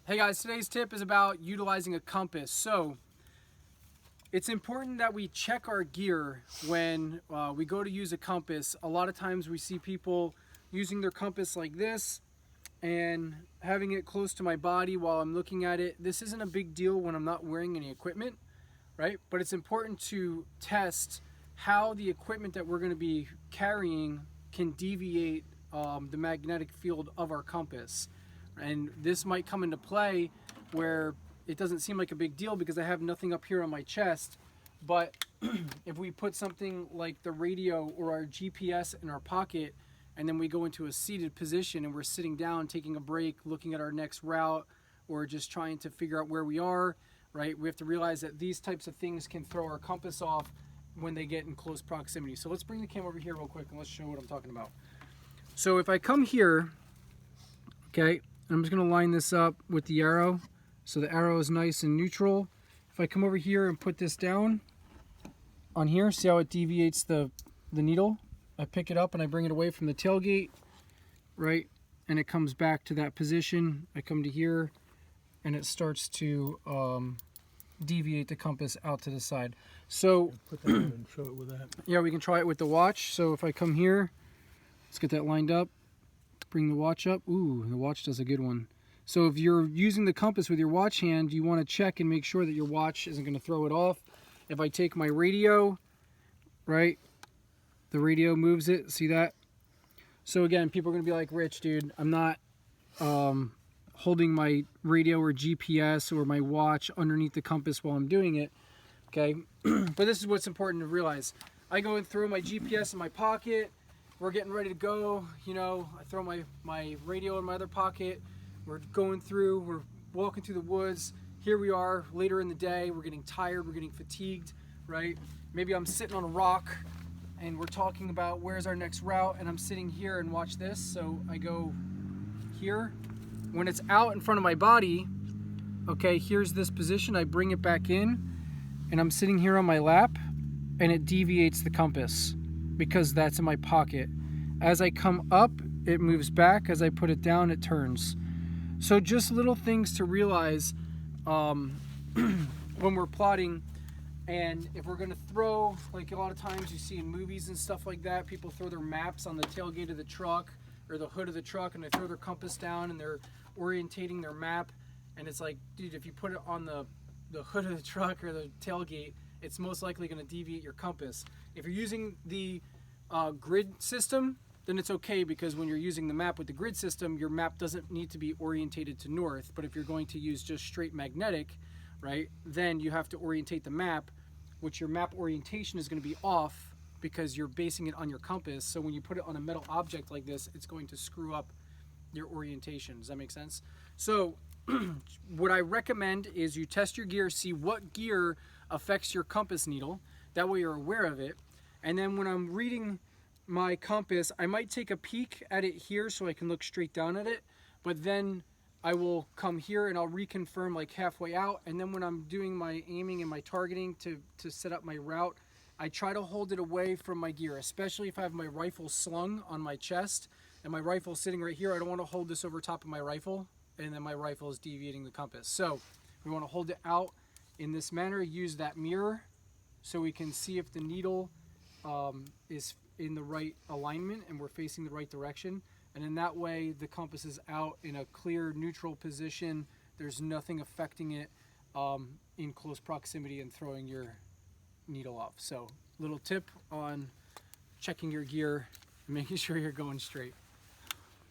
Hey guys, today's tip is about utilizing a compass. So it's important that we check our gear when we go to use a compass. A lot of times we see people using their compass like this and having it close to my body while I'm looking at it. This isn't a big deal when I'm not wearing any equipment, right? But it's important to test how the equipment that we're going to be carrying can deviate the magnetic field of our compass. And this might come into play where it doesn't seem like a big deal because I have nothing up here on my chest. But if we put something like the radio or our GPS in our pocket, and then we go into a seated position and we're sitting down, taking a break, looking at our next route, or just trying to figure out where we are, right? We have to realize that these types of things can throw our compass off when they get in close proximity. So let's bring the camera over here real quick and let's show what I'm talking about. So if I come here, okay, I'm just gonna line this up with the arrow so the arrow is nice and neutral. If I come over here and put this down on here, see how it deviates the needle? I pick it up and I bring it away from the tailgate, right? And it comes back to that position. I come to here and it starts to deviate the compass out to the side. So put that in and show it with that. Yeah, we can try it with the watch. So if I come here, let's get that lined up. Bring the watch up. Ooh, the watch does a good one. So if you're using the compass with your watch hand, you want to check and make sure that your watch isn't going to throw it off. If I take my radio, right, the radio moves it. See that? So again, people are going to be like, Rich, dude, I'm not holding my radio or GPS or my watch underneath the compass while I'm doing it. Okay, but this is what's important to realize. I go and throw my GPS in my pocket. We're getting ready to go, you know, I throw my radio in my other pocket. We're going through, we're walking through the woods. Here we are later in the day. We're getting tired, we're getting fatigued, right? Maybe I'm sitting on a rock and we're talking about where's our next route, and I'm sitting here and watch this. So I go here. When it's out in front of my body, okay, here's this position. I bring it back in and I'm sitting here on my lap and it deviates the compass because that's in my pocket. As I come up, it moves back. As I put it down, it turns. So just little things to realize when we're plotting. And if we're gonna throw, like a lot of times you see in movies and stuff like that, people throw their maps on the tailgate of the truck or the hood of the truck, and they throw their compass down and they're orientating their map. And it's like, dude, if you put it on the hood of the truck or the tailgate, it's most likely going to deviate your compass. If you're using the grid system, then it's okay, because when you're using the map with the grid system, your map doesn't need to be orientated to north. But if you're going to use just straight magnetic, right, then you have to orientate the map, which your map orientation is going to be off because you're basing it on your compass. So when you put it on a metal object like this, it's going to screw up your orientation. Does that make sense? So what I recommend is you test your gear, see what gear affects your compass needle. That way you're aware of it. And then when I'm reading my compass, I might take a peek at it here so I can look straight down at it. But then I will come here and I'll reconfirm like halfway out. And then when I'm doing my aiming and my targeting to set up my route, I try to hold it away from my gear, especially if I have my rifle slung on my chest and my rifle sitting right here. I don't want to hold this over top of my rifle, and then my rifle is deviating the compass. So we want to hold it out in this manner, use that mirror so we can see if the needle is in the right alignment and we're facing the right direction. And in that way, the compass is out in a clear, neutral position. There's nothing affecting it in close proximity and throwing your needle off. So little tip on checking your gear and making sure you're going straight.